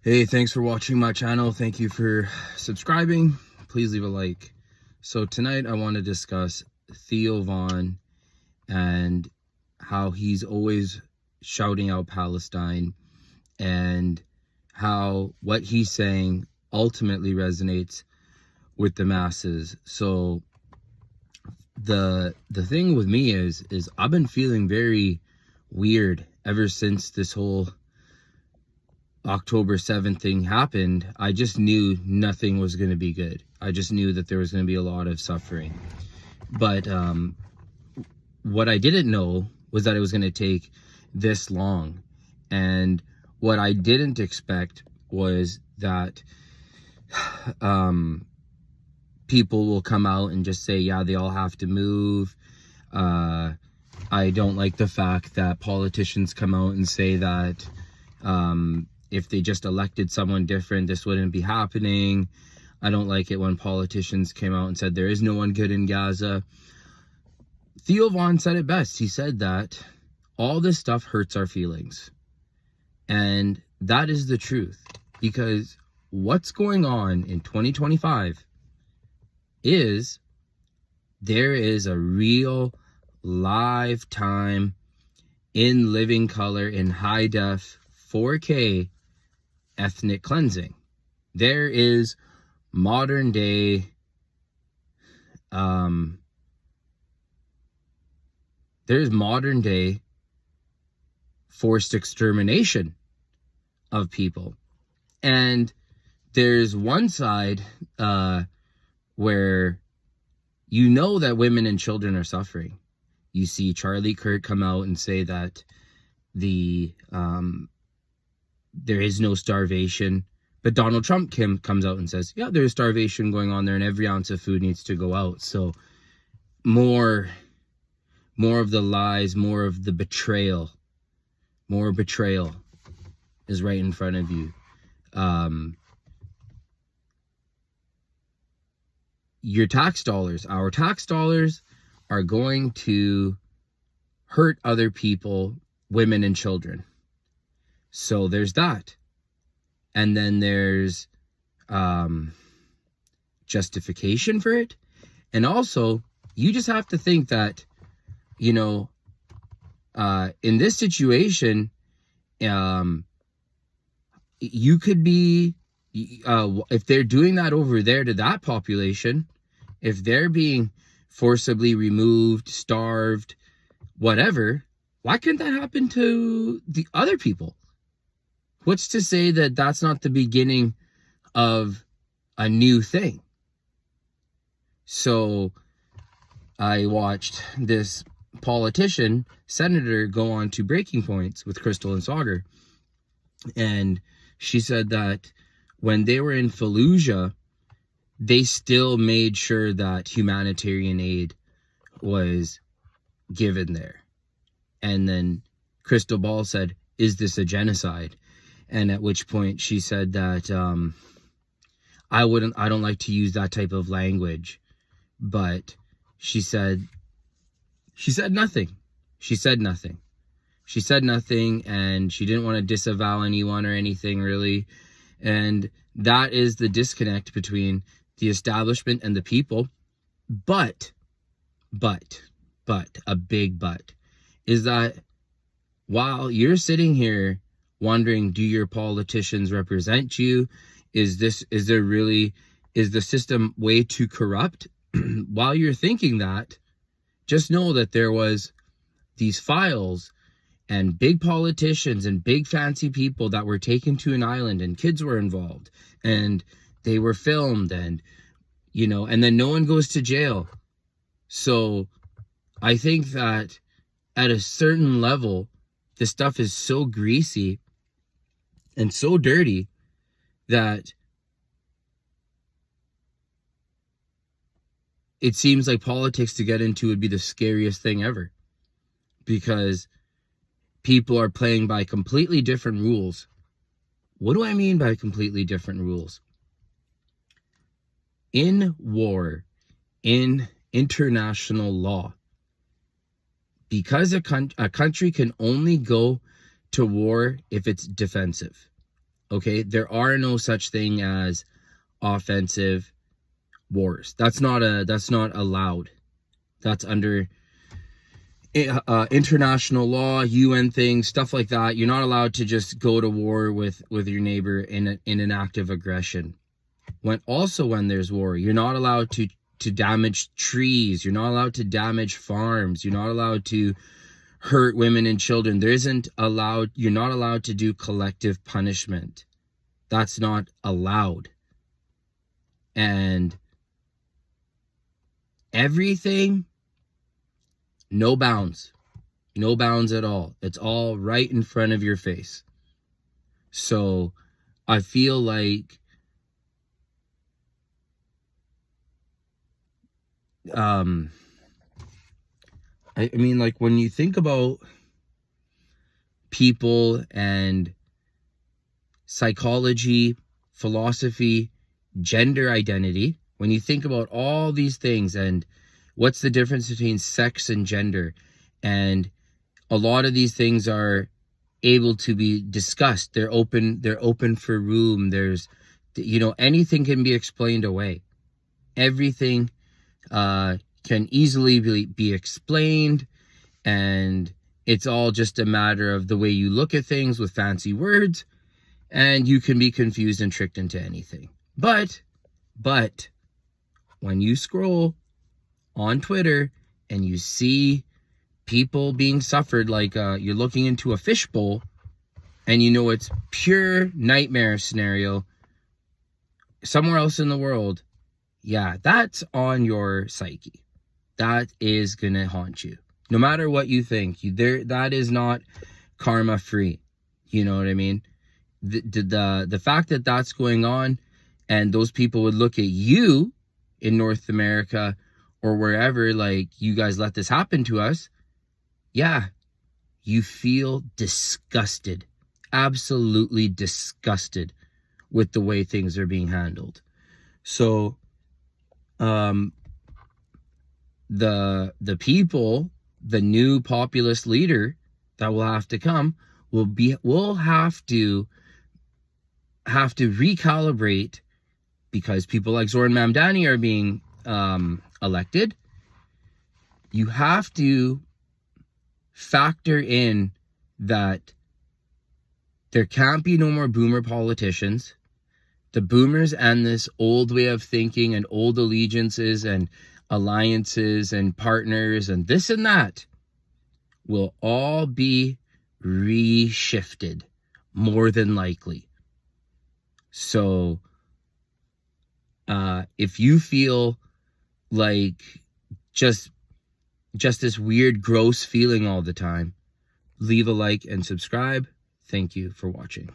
Hey, thanks for watching my channel. Thank you for subscribing. Please leave a like. So tonight I want to discuss Theo Vonn and how he's always shouting out Palestine and how what he's saying ultimately resonates with the masses. So the thing with me is I've been feeling very weird ever since this whole October 7th thing happened. I just knew nothing was going to be good. I just knew that there was going to be a lot of suffering. But what I didn't know was that it was going to take this long. And what I didn't expect was that people will come out and just say, yeah, they all have to move. I don't like the fact that politicians come out and say that if they just elected someone different, this wouldn't be happening. I don't like it when politicians came out and said there is no one good in Gaza. Theo Vonn said it best. He said that all this stuff hurts our feelings. And that is the truth. Because what's going on in 2025 is there is a real live time in living color in high def 4K ethnic cleansing. There is modern day forced extermination of people. And there's one side where you know that women and children are suffering. You see Charlie Kirk come out and say that there is no starvation. But Donald Trump comes out and says, yeah, there's starvation going on there and every ounce of food needs to go out. So more of the lies, more of the betrayal, more betrayal is right in front of you. Your tax dollars, our tax dollars are going to hurt other people, women and children. So there's that. And then there's justification for it. And also, you just have to think that, you know, in this situation, you could be, if they're doing that over there to that population, if they're being forcibly removed, starved, whatever, why couldn't that happen to the other people? What's to say that that's not the beginning of a new thing? So I watched this politician, senator, go on to Breaking Points with Crystal and Sauger. And she said that when they were in Fallujah, they still made sure that humanitarian aid was given there. And then Crystal Ball said, is this a genocide? And at which point she said that I don't like to use that type of language. But she said nothing. She said nothing. She said nothing, and she didn't want to disavow anyone or anything really. And that is the disconnect between the establishment and the people. But, a big but, is that while you're sitting here wondering, do your politicians represent you? Is the system way too corrupt? While you're thinking that, just know that there was these files and big politicians and big fancy people that were taken to an island, and kids were involved, and they were filmed, and, you know, and then no one goes to jail. So I think that at a certain level, this stuff is so greasy and so dirty that it seems like politics to get into would be the scariest thing ever, because people are playing by completely different rules. What do I mean by completely different rules? In war, in international law, because a country can only go to war if it's defensive. Okay, there are no such thing as offensive wars. That's not allowed. That's under international law, UN things, stuff like that. You're not allowed to just go to war with your neighbor in an act of aggression. When there's war, you're not allowed to damage trees. You're not allowed to damage farms. You're not allowed to hurt women and children. You're not allowed to do collective punishment. That's not allowed. And everything, no bounds. No bounds at all. It's all right in front of your face. So I feel like I mean, like, when you think about people and psychology, philosophy, gender identity, when you think about all these things and what's the difference between sex and gender, and a lot of these things are able to be discussed. They're open for room. There's, anything can be explained away. Everything can easily be explained, and it's all just a matter of the way you look at things with fancy words, and you can be confused and tricked into anything. But when you scroll on Twitter and you see people being suffered, like you're looking into a fishbowl, and it's pure nightmare scenario somewhere else in the world, yeah, that's on your psyche. That is gonna haunt you, no matter what you think. That is not karma free. You know what I mean? The fact that that's going on, and those people would look at you in North America or wherever, like, you guys let this happen to us. Yeah, you feel disgusted, absolutely disgusted with the way things are being handled. So the people, the new populist leader that will have to come, will have to recalibrate, because people like Zoran Mamdani are being elected. You have to factor in that there can't be no more boomer politicians. The boomers and this old way of thinking and old allegiances and alliances and partners and this and that will all be reshifted, more than likely. So if you feel like just this weird, gross feeling all the time, leave a like and subscribe. Thank you for watching.